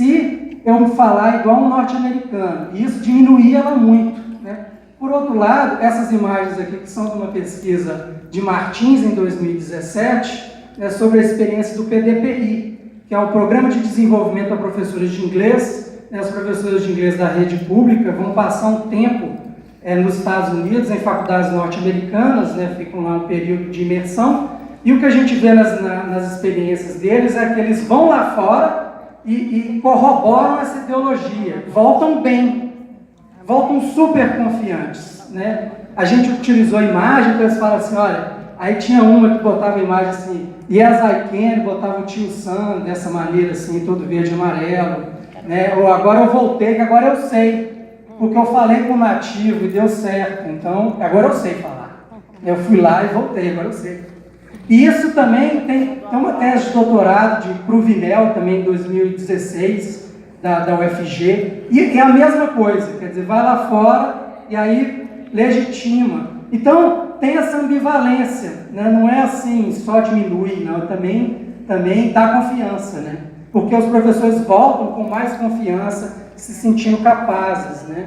se eu falar igual um norte-americano. E isso diminuía ela muito, né? Por outro lado, essas imagens aqui, que são de uma pesquisa de Martins, em 2017, né, sobre a experiência do PDPI, que é o Programa de Desenvolvimento para Professores de Inglês. Né, os professores de inglês da rede pública vão passar um tempo nos Estados Unidos, em faculdades norte-americanas, né, ficam lá um período de imersão, e o que a gente vê nas experiências deles é que eles vão lá fora e corroboram essa ideologia, voltam bem, voltam super confiantes, né? A gente utilizou imagem, então eles falam assim, olha, aí tinha uma que botava a imagem assim, yes I can, botava o tio Sam dessa maneira assim, todo verde e amarelo, né? Ou agora eu voltei, que agora eu sei, porque eu falei com o nativo e deu certo, então agora eu sei falar. Eu fui lá e voltei, agora eu sei. E isso também tem uma tese de doutorado de Pruvinel, também em 2016, da UFG, e é a mesma coisa, quer dizer, vai lá fora e aí legitima. Então, tem essa ambivalência, né? Não é assim, só diminui, não, também dá confiança, né? Porque os professores voltam com mais confiança, se sentindo capazes, né?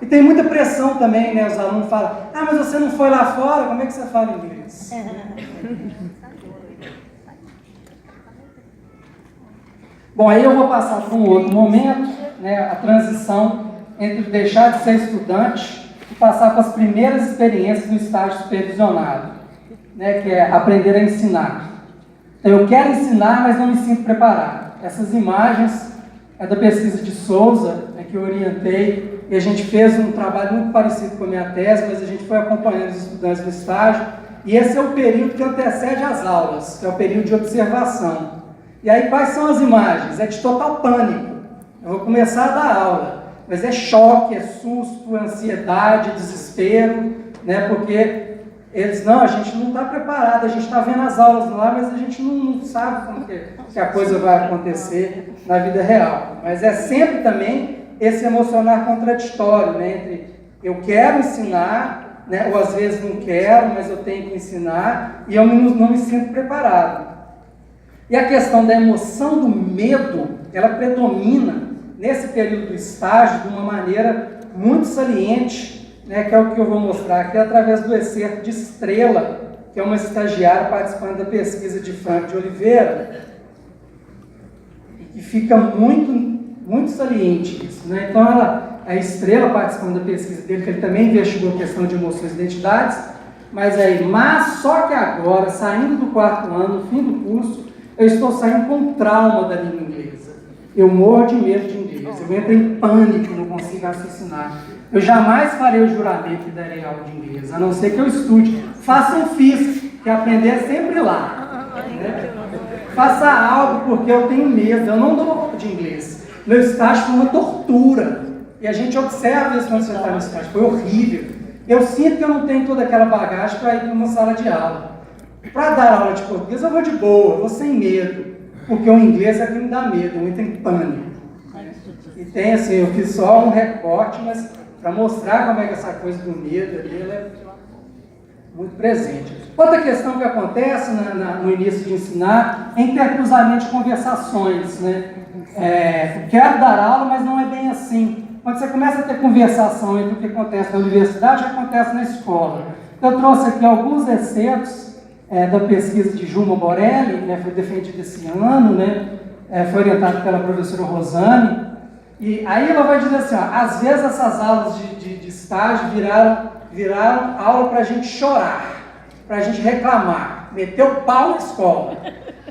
E tem muita pressão também, né? Os alunos falam, ah, mas você não foi lá fora, como é que você fala inglês? Bom, aí eu vou passar para um outro momento, né? A transição entre deixar de ser estudante e passar para as primeiras experiências no estágio supervisionado, né? Que é aprender a ensinar. Então, eu quero ensinar, mas não me sinto preparado. Essas imagens é da pesquisa de Souza, né, que eu orientei, e a gente fez um trabalho muito parecido com a minha tese, mas a gente foi acompanhando os estudantes no estágio, e esse é o período que antecede as aulas, que é o período de observação. E aí, quais são as imagens? É de total pânico. Eu vou começar a dar aula, mas é choque, é susto, ansiedade, desespero, né, porque eles, não, a gente não está preparado, a gente está vendo as aulas lá, mas a gente não sabe como que a coisa vai acontecer na vida real. Mas é sempre também esse emocionar contraditório, né, entre eu quero ensinar, né, ou às vezes não quero, mas eu tenho que ensinar, e eu não me sinto preparado. E a questão da emoção do medo, ela predomina nesse período do estágio de uma maneira muito saliente, né, que é o que eu vou mostrar aqui através do excerto de Estrela, que é uma estagiária participando da pesquisa de Franco de Oliveira, e que fica muito saliente isso, né? Então, a Estrela participando da pesquisa dele, que ele também investigou a questão de emoções e identidades, mas só que agora, saindo do 4º ano, no fim do curso, eu estou saindo com trauma da língua inglesa. Eu morro de medo de inglês, eu entro em pânico, não consigo raciocinar. Eu jamais farei o juramento e darei aula de inglês, a não ser que eu estude. Faça um FISC, que aprender é sempre lá. Né? Faça algo, porque eu tenho medo, eu não dou aula de inglês. Meu estágio foi uma tortura. E a gente observa isso quando você está no estágio, foi horrível. Eu sinto que eu não tenho toda aquela bagagem para ir para uma sala de aula. Para dar aula de português eu vou de boa, eu vou sem medo. Porque o inglês é que me dá medo, eu entro em pânico. E tem assim, eu fiz só um recorte, mas para mostrar como é que essa coisa do medo ali, ela é muito presente. Outra questão que acontece no início de ensinar é intercruzamento de conversações, né? Quero dar aula, mas não é bem assim. Quando você começa a ter conversação entre o que acontece na universidade, o que acontece na escola. Eu trouxe aqui alguns excertos da pesquisa de Juma Borelli, né? Foi defendida esse ano, né? Foi orientado pela professora Rosane. E aí ela vai dizer assim, ó, às vezes essas aulas de estágio viraram aula para a gente chorar, para a gente reclamar, meter o pau na escola.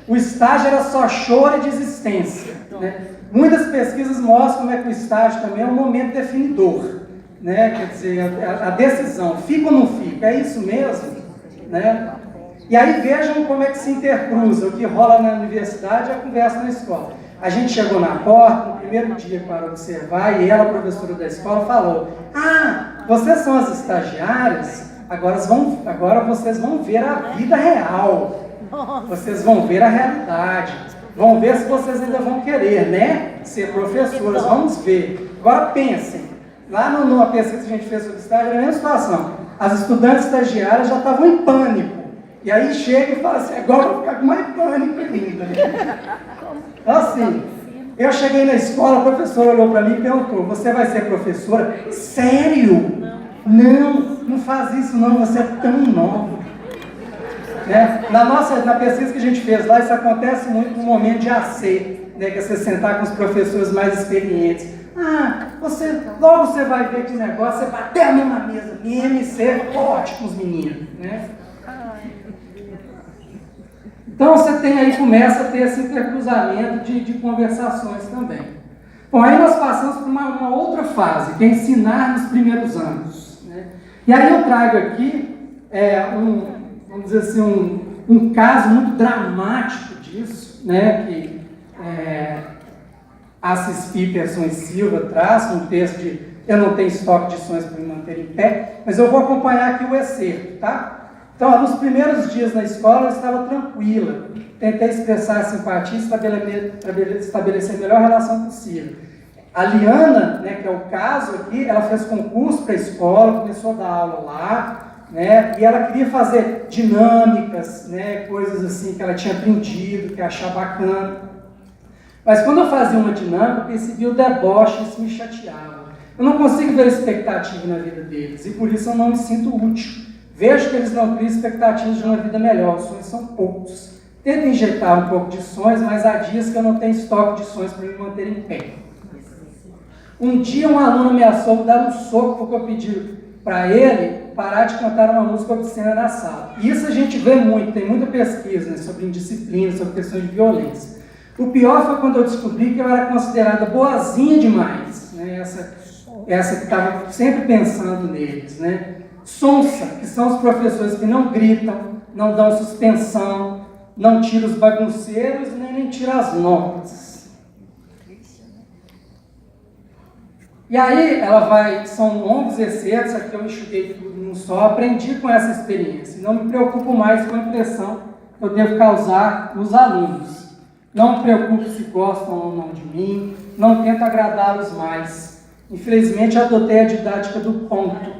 O estágio era só choro e desistência. Né? Muitas pesquisas mostram como é que o estágio também é um momento definidor. Né? Quer dizer, a decisão, fica ou não fica, é isso mesmo? Né? E aí vejam como é que se intercruza o que rola na universidade e a conversa na escola. A gente chegou na porta, no primeiro dia para observar, e ela, a professora da escola, falou, vocês são as estagiárias, agora vocês vão ver a vida real, vocês vão ver a realidade, vão ver se vocês ainda vão querer, né, ser professoras, vamos ver. Agora pensem, lá numa pesquisa que a gente fez sobre estágio, era a mesma situação, as estudantes estagiárias já estavam em pânico, e aí chega e fala assim, agora eu vou ficar com mais pânico ainda. Então, assim, Eu cheguei na escola, a professora olhou para mim e perguntou, você vai ser professora? Sério? Não faz isso não, você é tão nova. Né? Na pesquisa que a gente fez lá, isso acontece muito no momento de AC, né? Que é você sentar com os professores mais experientes. Logo você vai ver que o negócio é bater a mão na mesa mesmo e ser forte com os meninos. Né? Então você começa a ter esse intercruzamento de conversações também. Bom, aí nós passamos por uma outra fase, que é ensinar nos primeiros anos. Né? E aí eu trago aqui vamos dizer assim, um caso muito dramático disso, né, que Assis Peterson e Silva traz um texto de eu não tenho estoque de sonhos para me manter em pé, mas eu vou acompanhar aqui o excerto, tá? Então, nos primeiros dias na escola eu estava tranquila, tentei expressar simpatia e estabelecer a melhor relação possível. A Liana, né, que é o caso aqui, ela fez concurso para a escola, começou a dar aula lá, né, e ela queria fazer dinâmicas, né, coisas assim que ela tinha aprendido, que achava bacana. Mas quando eu fazia uma dinâmica, eu percebi o deboche, isso me chateava. Eu não consigo ver expectativa na vida deles, e por isso eu não me sinto útil. Vejo que eles não criam expectativas de uma vida melhor, os sonhos são poucos. Tento injetar um pouco de sonhos, mas há dias que eu não tenho estoque de sonhos para me manter em pé. Um dia um aluno ameaçou me dar um soco porque eu pedi para ele parar de cantar uma música obscena na sala. Isso a gente vê muito, tem muita pesquisa, né, sobre indisciplina, sobre questões de violência. O pior foi quando eu descobri que eu era considerada boazinha demais, né, essa que estava sempre pensando neles, né. Sonsa, que são os professores que não gritam, não dão suspensão, não tiram os bagunceiros e nem tiram as notas. E aí são longos excertos, aqui eu enxuguei tudo num só, aprendi com essa experiência. Não me preocupo mais com a impressão que eu devo causar nos alunos. Não me preocupo se gostam ou não de mim, não tento agradá-los mais. Infelizmente, adotei a didática do ponto.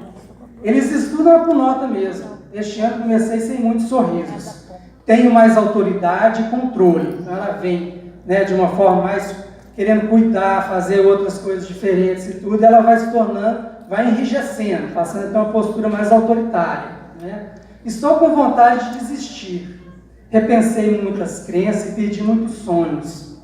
Eles estudam por nota mesmo. Este ano comecei sem muitos sorrisos. Tenho mais autoridade e controle. Então ela vem, né, de uma forma mais querendo cuidar, fazer outras coisas diferentes e tudo, ela vai se tornando, vai enrijecendo, passando a ter uma postura mais autoritária. Né? Estou com vontade de desistir. Repensei muitas crenças e perdi muitos sonhos.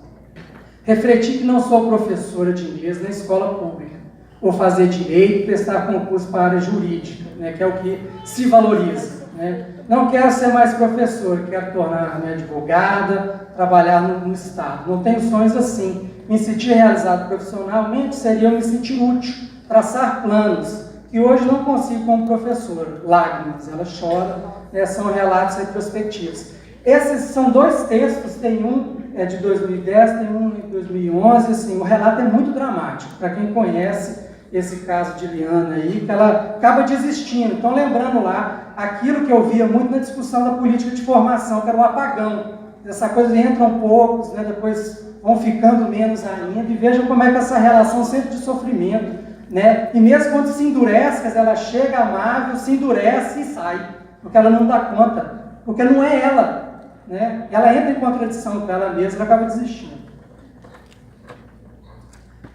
Refleti que não sou professora de inglês na escola pública. Vou fazer direito e prestar concurso para a área jurídica, né, que é o que se valoriza. Né? Não quero ser mais professora, quero tornar-me advogada, trabalhar no Estado. Não tenho sonhos assim. Me sentir realizado profissionalmente seria eu me sentir útil, traçar planos, que hoje não consigo como professora. Lágrimas, ela chora, né, são relatos retrospectivos. Esses são dois textos, tem um de 2010, tem um de 2011, assim, o relato é muito dramático, para quem conhece esse caso de Liana aí, que ela acaba desistindo. Então, lembrando lá, aquilo que eu via muito na discussão da política de formação, que era o apagão. Essa coisa entram poucos, né, depois vão ficando menos ainda, e vejam como é que essa relação sempre de sofrimento, né? E mesmo quando se endurece, ela chega amável, se endurece e sai, porque ela não dá conta, porque não é ela, né? Ela entra em contradição com ela mesma, ela acaba desistindo.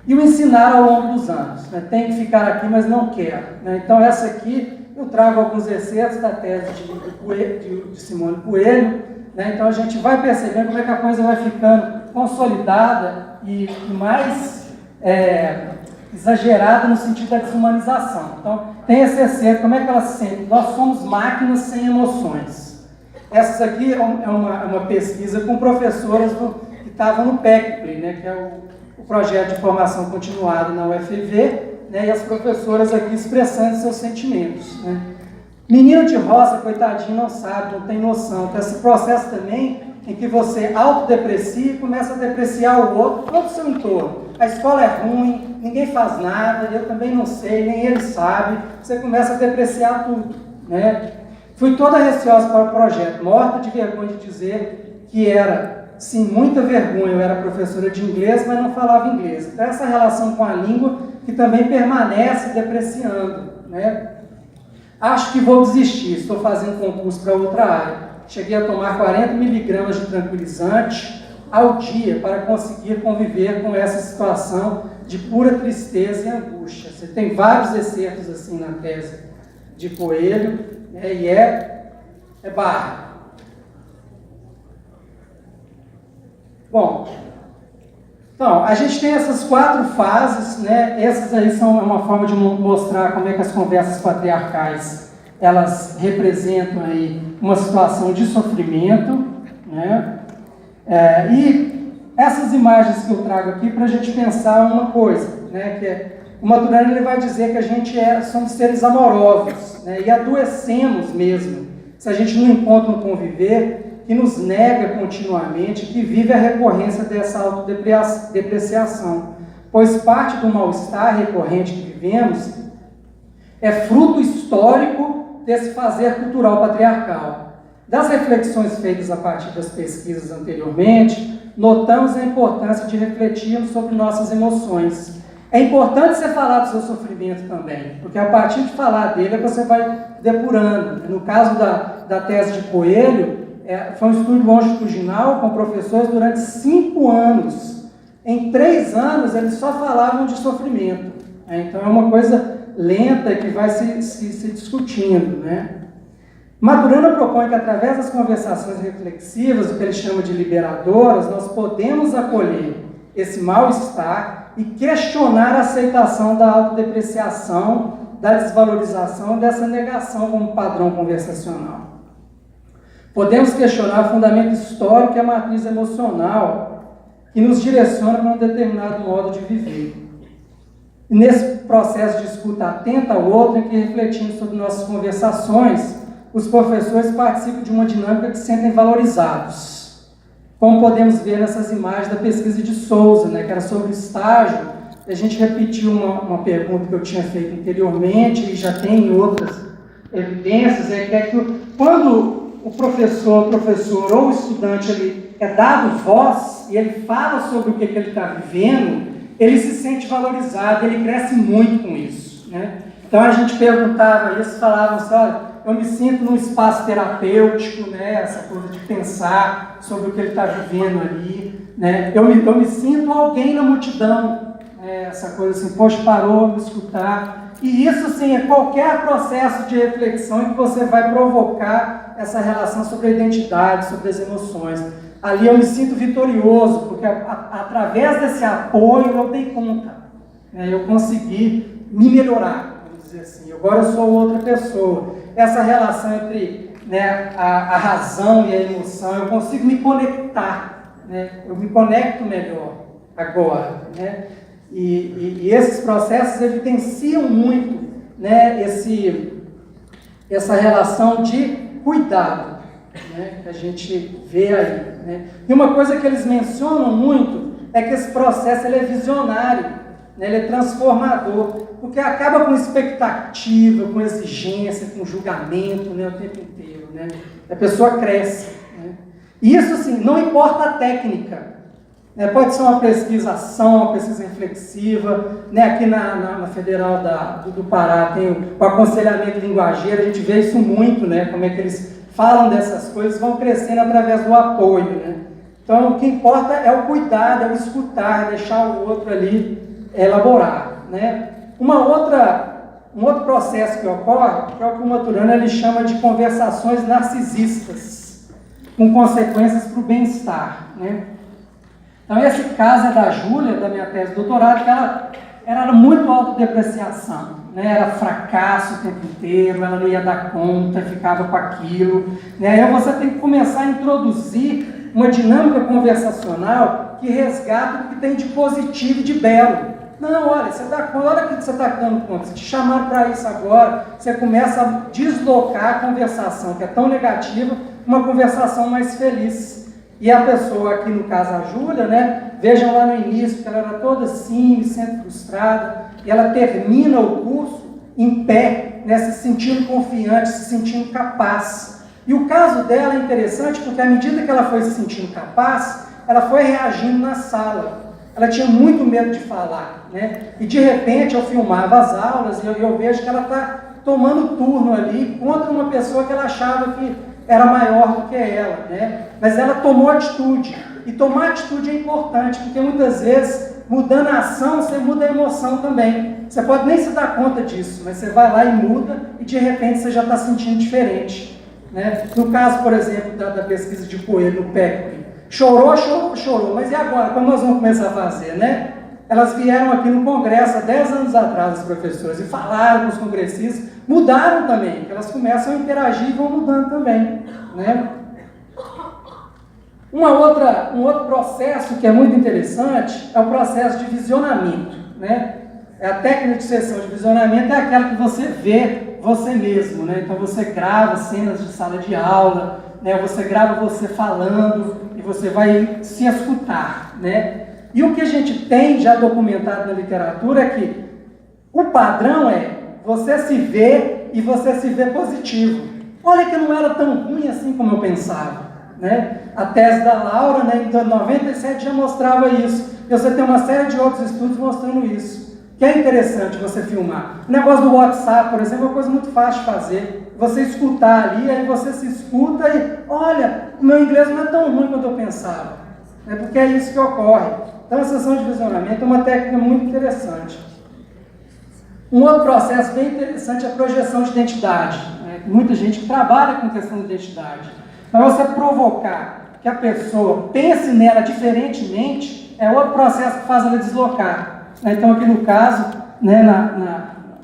E o ensinar ao longo dos anos, né? Tem que ficar aqui, mas não quer. Né? Então essa aqui, eu trago alguns excertos da tese de Simone Coelho, né? Então a gente vai percebendo como é que a coisa vai ficando consolidada e mais exagerada no sentido da desumanização. Então tem esse excerto, como é que ela se sente? Nós somos máquinas sem emoções. Essa aqui é uma pesquisa com professoras que estavam no PECPRI, né? Que é o projeto de formação continuada na UFV, né, e as professoras aqui expressando seus sentimentos. Né. Menino de roça, coitadinho, não sabe, não tem noção. Então, esse processo também em que você autodeprecia e começa a depreciar o outro, todo o seu entorno. A escola é ruim, ninguém faz nada, eu também não sei, nem ele sabe. Você começa a depreciar tudo. Né. Fui toda receosa para o projeto, morta de vergonha de dizer que era... Sim, muita vergonha, eu era professora de inglês, mas não falava inglês. Então, essa relação com a língua que também permanece depreciando. Né? Acho que vou desistir, estou fazendo concurso para outra área. Cheguei a tomar 40 miligramas de tranquilizante, ao dia para conseguir conviver com essa situação de pura tristeza e angústia. Você tem vários excertos assim na tese de Coelho, né, e é barra. Bom, então, a gente tem essas 4 fases, né? Essas aí são uma forma de mostrar como é que as conversas patriarcais, elas representam aí uma situação de sofrimento, né? E essas imagens que eu trago aqui para a gente pensar uma coisa, né? Que o Maturana ele vai dizer que a gente somos seres amorosos, né? E adoecemos mesmo, se a gente não encontra um conviver que nos nega continuamente, que vive a recorrência dessa autodepreciação, pois parte do mal-estar recorrente que vivemos é fruto histórico desse fazer cultural patriarcal. Das reflexões feitas a partir das pesquisas anteriormente, notamos a importância de refletirmos sobre nossas emoções. É importante você falar do seu sofrimento também, porque a partir de falar dele você vai depurando. No caso da tese de Coelho, foi um estudo longitudinal com professores durante 5 anos. Em 3 anos, eles só falavam de sofrimento. Então, é uma coisa lenta que vai se discutindo, né? Maturana propõe que, através das conversações reflexivas, o que ele chama de liberadoras, nós podemos acolher esse mal-estar e questionar a aceitação da autodepreciação, da desvalorização, dessa negação como padrão conversacional. Podemos questionar o fundamento histórico e a matriz emocional que nos direciona para um determinado modo de viver. E nesse processo de escuta atenta ao outro, em que refletimos sobre nossas conversações, os professores participam de uma dinâmica que se sentem valorizados. Como podemos ver nessas imagens da pesquisa de Souza, né, que era sobre estágio. A gente repetiu uma pergunta que eu tinha feito anteriormente, e já tem outras evidências, que é que quando o professor ou o estudante ele é dado voz e ele fala sobre o que ele está vivendo, ele se sente valorizado, ele cresce muito com isso, né? Então a gente perguntava isso, falava assim, olha, eu me sinto num espaço terapêutico, né? Essa coisa de pensar sobre o que ele está vivendo ali, né? Eu me sinto alguém na multidão, né? Essa coisa assim, poxa, parou me escutar. E isso, sim, é qualquer processo de reflexão em que você vai provocar essa relação sobre a identidade, sobre as emoções. Ali eu me sinto vitorioso, porque através desse apoio eu dei conta, né? Eu consegui me melhorar, vamos dizer assim. Agora eu sou outra pessoa. Essa relação entre, né, a razão e a emoção, eu consigo me conectar, né? Eu me conecto melhor agora, né? E esses processos evidenciam muito, né, essa relação de cuidado, né, que a gente vê aí, né? E uma coisa que eles mencionam muito é que esse processo ele é visionário, né, ele é transformador, porque acaba com expectativa, com exigência, com julgamento, né, o tempo inteiro, né? A pessoa cresce, né? E isso, assim, não importa a técnica. Pode ser uma pesquisa-ação, uma pesquisa reflexiva, né? Aqui na Federal do Pará tem o aconselhamento linguageiro, a gente vê isso muito, né? Como é que eles falam dessas coisas, vão crescendo através do apoio, né? Então, o que importa é o cuidado, é o escutar, deixar o outro ali elaborar, né? Um outro processo que ocorre, que é o que o Maturana ele chama de conversações narcisistas, com consequências para o bem-estar, né? Então, esse caso é da Júlia, da minha tese de doutorado, que ela era muito autodepreciação, né? Era fracasso o tempo inteiro, ela não ia dar conta, ficava com aquilo, né? Aí você tem que começar a introduzir uma dinâmica conversacional que resgata o que tem de positivo e de belo. Não, olha, você dá conta, olha o que você está dando conta, se te chamaram para isso agora, você começa a deslocar a conversação, que é tão negativa, uma conversação mais feliz. E a pessoa, aqui no caso a Júlia, né, vejam lá no início, que ela era toda assim, sempre frustrada, e ela termina o curso em pé, né, se sentindo confiante, se sentindo capaz. E o caso dela é interessante, porque à medida que ela foi se sentindo capaz, ela foi reagindo na sala. Ela tinha muito medo de falar, né? E de repente eu filmava as aulas e eu vejo que ela está tomando turno ali contra uma pessoa que ela achava que era maior do que ela, né? Mas ela tomou atitude, E tomar atitude é importante, porque muitas vezes, mudando a ação, você muda a emoção também. Você pode nem se dar conta disso, mas você vai lá e muda, e de repente você já está sentindo diferente. Né? No caso, por exemplo, da pesquisa de Coelho no PEC, chorou, mas e agora? Como nós vamos começar a fazer, né? Elas vieram aqui no Congresso há 10 anos atrás, as professoras, e falaram com os congressistas, mudaram também, que elas começam a interagir e vão mudando também, né? Um outro processo que é muito interessante é o processo de visionamento, né? A técnica de sessão de visionamento é aquela que você vê você mesmo, né? Então você grava cenas de sala de aula, né? Você grava você falando e você vai se escutar, né? E o que a gente tem já documentado na literatura é que o padrão é você se vê e você se vê positivo. Olha que não era tão ruim assim como eu pensava, né? A tese da Laura, né, em 97 já mostrava isso. E você tem uma série de outros estudos mostrando isso. Que é interessante você filmar. O negócio do WhatsApp, por exemplo, é uma coisa muito fácil de fazer. Você escutar ali, aí você se escuta e, olha, o meu inglês não é tão ruim quanto eu pensava. É porque é isso que ocorre. Então, a sessão de visionamento é uma técnica muito interessante. Um outro processo bem interessante é a projeção de identidade. Né? Muita gente trabalha com questão de identidade. Mas você provocar que a pessoa pense nela diferentemente é outro processo que faz ela deslocar. Então, aqui no caso, né,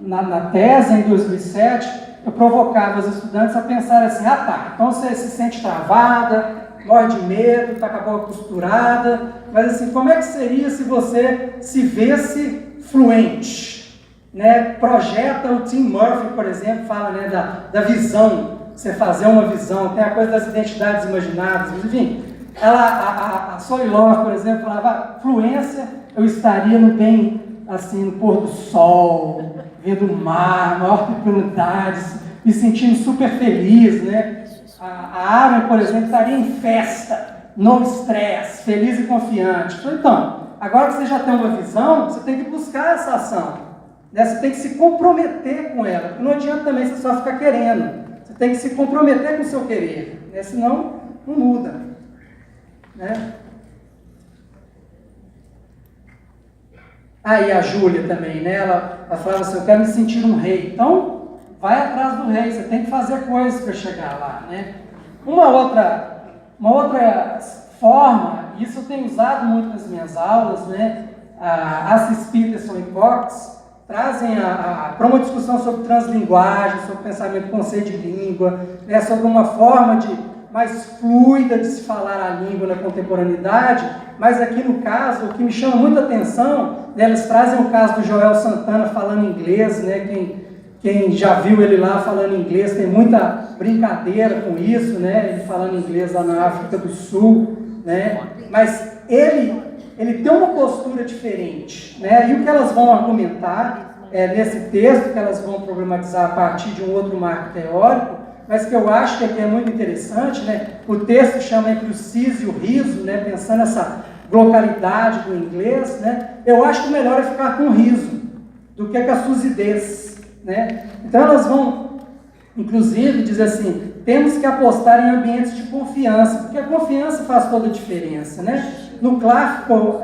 na tese, em 2007, eu provocava os estudantes a pensar assim, tá, então você se sente travada, morre de medo, está com a boca costurada, mas assim, como é que seria se você se visse fluente? Né? Projeta o Tim Murphy, por exemplo, fala, né, da visão, você fazer uma visão, tem a coisa das identidades imaginadas, enfim. A Solilov, por exemplo, falava, fluência, eu estaria no pôr do sol, vendo o mar, maior tranquilidade, me sentindo super feliz, né? A Aaron, por exemplo, estaria em festa, no estresse, feliz e confiante. Então, agora que você já tem uma visão, você tem que buscar essa ação, né? Você tem que se comprometer com ela, porque não adianta também você só ficar querendo, você tem que se comprometer com o seu querer, né? Senão não muda, né? Aí a Júlia também, né? Ela falava assim, eu quero me sentir um rei. Então, vai atrás do rei, você tem que fazer coisas para chegar lá, né? Uma outra forma, isso eu tenho usado muito nas minhas aulas, né? A Assis Peterson e Cox trazem para uma discussão sobre translinguagem, sobre pensamento conceito de língua, né? Sobre uma forma mais fluida de se falar a língua na contemporaneidade, mas aqui no caso, o que me chama muita atenção, né, eles trazem o caso do Joel Santana falando inglês, né, quem já viu ele lá falando inglês, tem muita brincadeira com isso, né, ele falando inglês lá na África do Sul, né, mas ele tem uma postura diferente, né, e o que elas vão argumentar nesse texto, que elas vão problematizar a partir de um outro marco teórico, mas que eu acho que aqui é muito interessante, né? O texto chama entre o siso e o riso, né? Pensando nessa localidade do inglês, né? Eu acho que o melhor é ficar com o riso do que com a susidez, né? Então elas vão, inclusive, dizer assim, temos que apostar em ambientes de confiança, porque a confiança faz toda a diferença, né? No Clássico,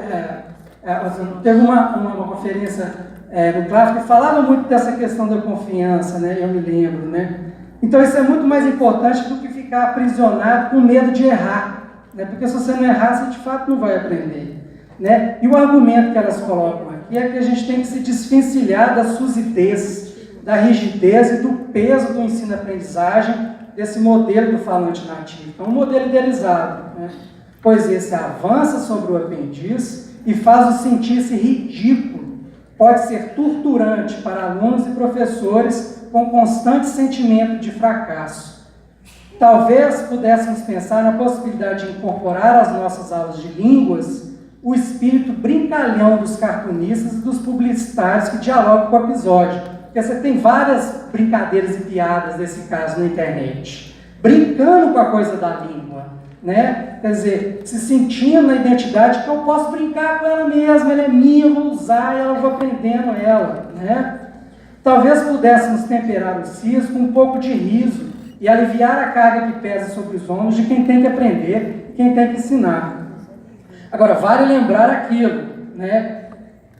teve uma conferência no Clássico que falava muito dessa questão da confiança, né? Eu me lembro, né? Então isso é muito mais importante do que ficar aprisionado com medo de errar, né? Porque se você não errar, você de fato não vai aprender, né? E o argumento que elas colocam aqui é que a gente tem que se desvencilhar da susidez, da rigidez e do peso do ensino-aprendizagem desse modelo do falante nativo. Então, um modelo idealizado, né? Pois esse avança sobre o aprendiz e faz-o sentir-se ridículo, pode ser torturante para alunos e professores com constante sentimento de fracasso. Talvez pudéssemos pensar na possibilidade de incorporar às nossas aulas de línguas o espírito brincalhão dos cartunistas e dos publicitários que dialogam com o episódio. Porque você tem várias brincadeiras e piadas desse caso na internet. Brincando com a coisa da língua, né? Quer dizer, se sentindo na identidade que eu posso brincar com ela mesma, ela é minha, eu vou usar ela, eu vou aprendendo ela, né? Talvez pudéssemos temperar o siso com um pouco de riso e aliviar a carga que pesa sobre os ombros de quem tem que aprender e quem tem que ensinar. Agora, vale lembrar aquilo, né,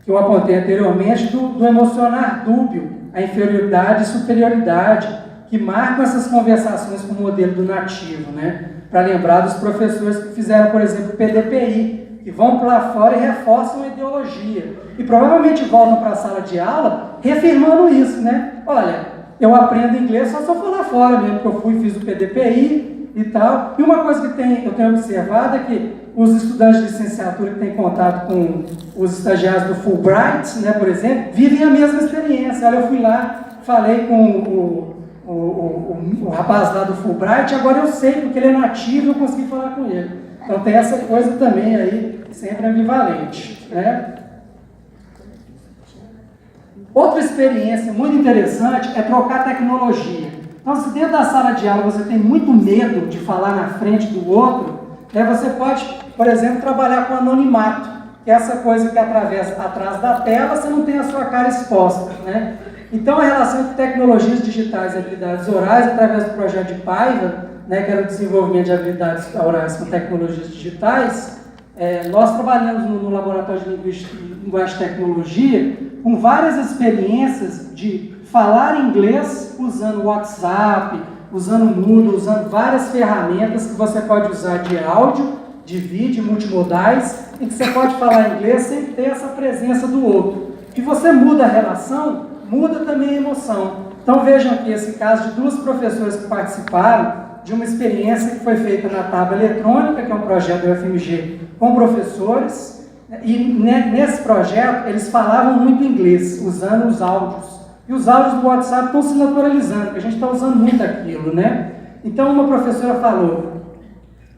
que eu apontei anteriormente, do emocionar dúbio, a inferioridade e superioridade, que marcam essas conversações com o modelo do nativo, né? Para lembrar dos professores que fizeram, por exemplo, PDPI, que vão para lá fora e reforçam a ideologia. E provavelmente voltam para a sala de aula reafirmando isso, né? Olha, eu aprendo inglês só se eu for lá fora mesmo, porque eu fui e fiz o PDPI e tal. E uma coisa que eu tenho observado é que os estudantes de licenciatura que têm contato com os estagiários do Fulbright, né, por exemplo, vivem a mesma experiência. Olha, eu fui lá, falei com o rapaz lá do Fulbright, agora eu sei, porque ele é nativo, eu consegui falar com ele. Então tem essa coisa também aí, sempre ambivalente, né? Outra experiência muito interessante é trocar tecnologia. Então, se dentro da sala de aula você tem muito medo de falar na frente do outro, né, você pode, por exemplo, trabalhar com anonimato, que é essa coisa que através atrás da tela você não tem a sua cara exposta, né? Então, a relação entre tecnologias digitais e habilidades orais, através do projeto de Paiva, né, que era o desenvolvimento de habilidades orais com tecnologias digitais, nós trabalhamos no Laboratório de Linguagem e Tecnologia com várias experiências de falar inglês usando WhatsApp, usando Moodle, usando várias ferramentas que você pode usar de áudio, de vídeo, multimodais, em que você pode falar inglês sem ter essa presença do outro. E você muda a relação, muda também a emoção. Então vejam aqui esse caso de duas professoras que participaram de uma experiência que foi feita na Tábua Eletrônica, que é um projeto do UFMG com professores, e nesse projeto eles falavam muito inglês, usando os áudios. E os áudios do WhatsApp estão se naturalizando, porque a gente está usando muito aquilo, né? Então uma professora falou,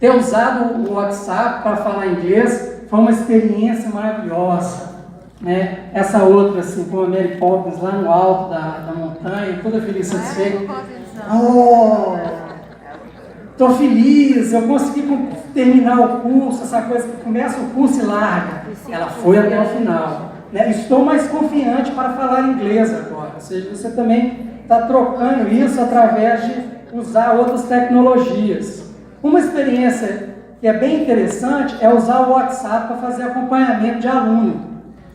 ter usado o WhatsApp para falar inglês foi uma experiência maravilhosa, né? Essa outra, assim, com a Mary Poppins lá no alto da montanha, toda feliz, satisfeita. Oh, estou feliz, eu consegui terminar o curso, essa coisa que começa o curso e larga. Ela foi até o final. Né? Estou mais confiante para falar inglês agora. Ou seja, você também está trocando isso através de usar outras tecnologias. Uma experiência que é bem interessante é usar o WhatsApp para fazer acompanhamento de aluno.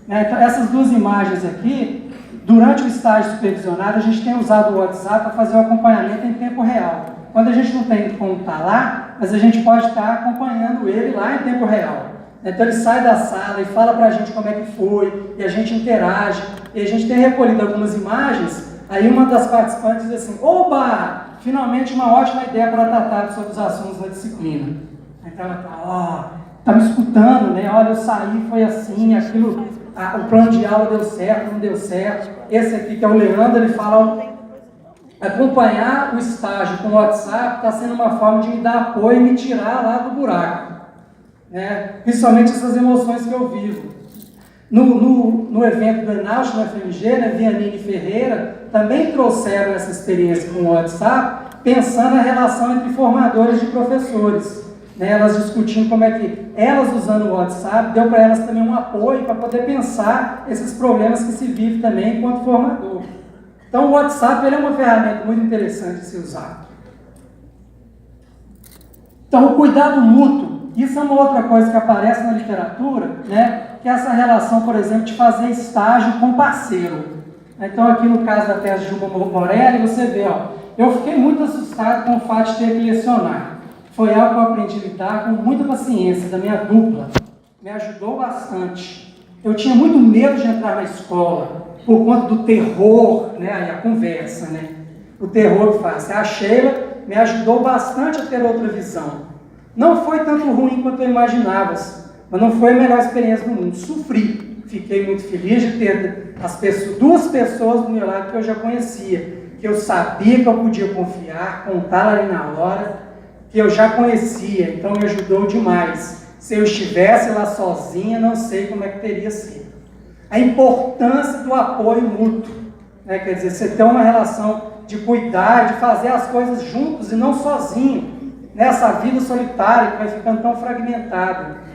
Né? Então, essas duas imagens aqui, durante o estágio supervisionado, a gente tem usado o WhatsApp para fazer o acompanhamento em tempo real. Quando a gente não tem como estar lá, mas a gente pode estar acompanhando ele lá em tempo real. Então ele sai da sala e fala para a gente como é que foi, e a gente interage, e a gente tem recolhido algumas imagens, aí uma das participantes diz assim, oba, finalmente uma ótima ideia para tratar sobre os assuntos na disciplina. Então ela está me escutando, né? Olha, eu saí, foi assim, aquilo, o plano de aula deu certo, não deu certo. Esse aqui que é o Leandro, ele fala, acompanhar o estágio com o WhatsApp está sendo uma forma de me dar apoio e me tirar lá do buraco. Né? Principalmente essas emoções que eu vivo. No evento do Enaust, no FMG, né, Viannini e Ferreira também trouxeram essa experiência com o WhatsApp, pensando na relação entre formadores de professores. Né? Elas discutindo como é que elas, usando o WhatsApp, deu para elas também um apoio para poder pensar esses problemas que se vive também enquanto formador. Então o WhatsApp ele é uma ferramenta muito interessante de se usar. Então o cuidado mútuo, isso é uma outra coisa que aparece na literatura, né? Que é essa relação, por exemplo, de fazer estágio com parceiro. Então aqui no caso da tese de Juba Morelli, você vê, eu fiquei muito assustado com o fato de ter que lecionar. Foi algo que eu aprendi a lidar com muita paciência da minha dupla. Me ajudou bastante. Eu tinha muito medo de entrar na escola, por conta do terror, né? Aí a conversa, né? O terror que faz. A Sheila me ajudou bastante a ter outra visão. Não foi tanto ruim quanto eu imaginava, mas não foi a melhor experiência do mundo. Sofri. Fiquei muito feliz de ter duas pessoas do meu lado que eu já conhecia, que eu sabia que eu podia confiar, contar ali na hora, que eu já conhecia, então me ajudou demais. Se eu estivesse lá sozinha, não sei como é que teria sido. A importância do apoio mútuo, né? Quer dizer, você ter uma relação de cuidar, de fazer as coisas juntos e não sozinho, nessa vida solitária que vai ficando tão fragmentada.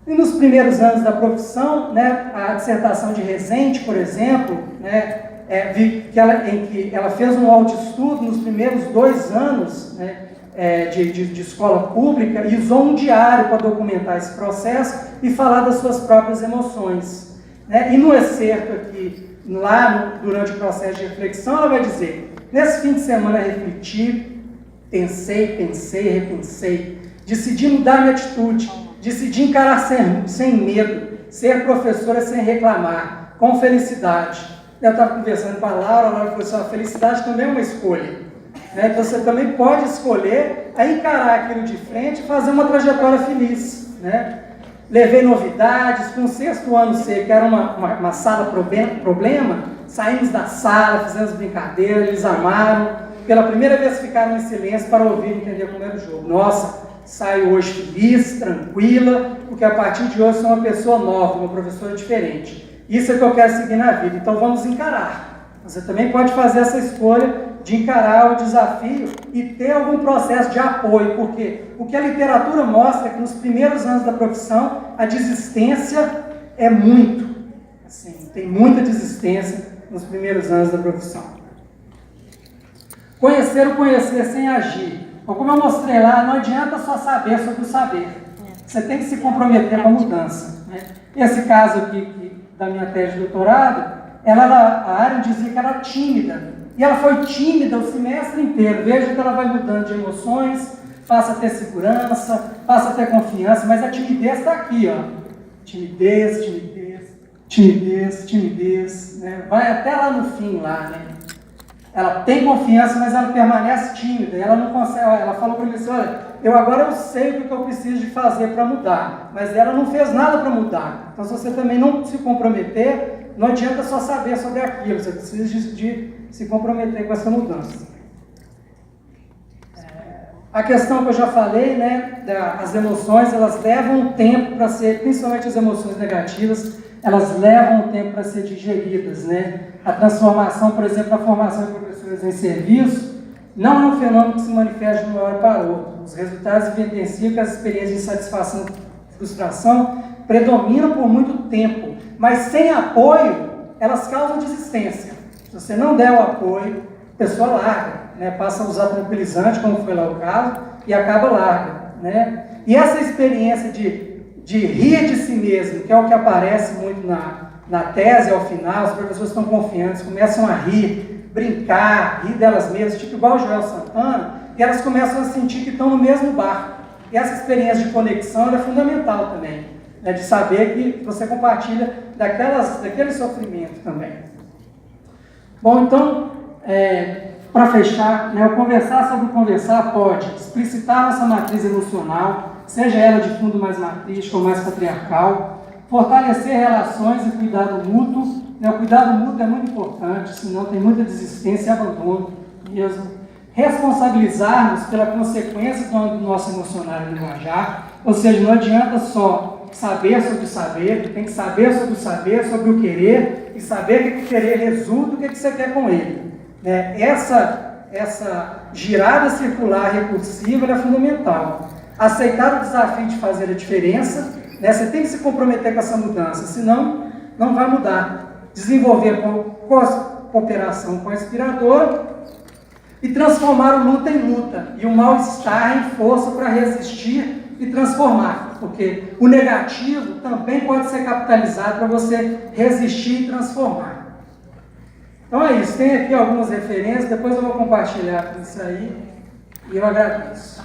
E nos primeiros anos da profissão, né, a dissertação de Rezende, por exemplo, né, em que ela fez um autoestudo nos primeiros 2 anos, né, de escola pública e usou um diário para documentar esse processo e falar das suas próprias emoções. Né? E no excerto aqui, durante o processo de reflexão, ela vai dizer: nesse fim de semana refleti, pensei, repensei, decidi mudar minha atitude, decidi encarar sem medo, ser professora sem reclamar, com felicidade. Eu estava conversando com a Laura falou assim: a felicidade também é uma escolha. Né? Você também pode escolher a encarar aquilo de frente e fazer uma trajetória feliz. Né? Levei novidades, com o 6º ano C, que era uma sala problema, saímos da sala, fizemos brincadeira, eles amaram. Pela primeira vez ficaram em silêncio para ouvir e entender como era o jogo. Nossa, saio hoje feliz, tranquila, porque a partir de hoje sou uma pessoa nova, uma professora diferente. Isso é que eu quero seguir na vida, então vamos encarar. Você também pode fazer essa escolha de encarar o desafio e ter algum processo de apoio, porque o que a literatura mostra é que nos primeiros anos da profissão a desistência é muito, assim, tem muita desistência nos primeiros anos da profissão. Conhecer o conhecer sem agir. Então, como eu mostrei lá, não adianta só saber sobre o saber, você tem que se comprometer com a mudança. Né? Esse caso aqui da minha tese de doutorado, a Aren dizia que era tímida, e ela foi tímida o semestre inteiro. Veja que ela vai mudando de emoções, passa a ter segurança, passa a ter confiança, mas a timidez está aqui, ó. Timidez, né? Vai até lá no fim, lá, né? Ela tem confiança, mas ela permanece tímida, ela não consegue. Ela falou para mim assim: olha, eu sei o que eu preciso de fazer para mudar, mas ela não fez nada para mudar. Então, se você também não se comprometer, não adianta só saber sobre aquilo, você precisa de se comprometer com essa mudança. A questão que eu já falei, né, as emoções, elas levam um tempo para ser, principalmente as emoções negativas, elas levam um tempo para ser digeridas, né? A transformação, por exemplo, a formação de professores em serviço, não é um fenômeno que se manifesta de uma hora para outra. Os resultados evidenciam que as experiências de insatisfação e frustração predominam por muito tempo, mas sem apoio, elas causam desistência. Se você não der o apoio, a pessoa larga, né? Passa a usar tranquilizante, como foi lá o caso, e acaba larga. Né? E essa experiência de rir de si mesmo, que é o que aparece muito na tese ao final, os professores estão confiantes, começam a rir, brincar, rir delas mesmas, tipo igual o Joel Santana, e elas começam a sentir que estão no mesmo barco. E essa experiência de conexão é fundamental também, né? De saber que você compartilha daquele sofrimento também. Bom, então, para fechar, né, o conversar sobre o conversar pode explicitar nossa matriz emocional, seja ela de fundo mais matrístico ou mais patriarcal, fortalecer relações e cuidado mútuo. Né, o cuidado mútuo é muito importante, senão tem muita desistência e abandono mesmo. Responsabilizar-nos pela consequência do nosso emocionário e linguajar, ou seja, não adianta só saber sobre o saber, tem que saber sobre o saber, sobre o querer, e saber que o querer resulta, o que você quer com ele. Né? Essa girada circular recursiva é fundamental. Aceitar o desafio de fazer a diferença, né? Você tem que se comprometer com essa mudança, senão não vai mudar. Desenvolver cooperação com a inspiradora e transformar o luta em luta e o mal-estar em força para resistir e transformar, porque o negativo também pode ser capitalizado para você resistir e transformar. Então é isso, tem aqui algumas referências, depois eu vou compartilhar tudo isso aí e eu agradeço.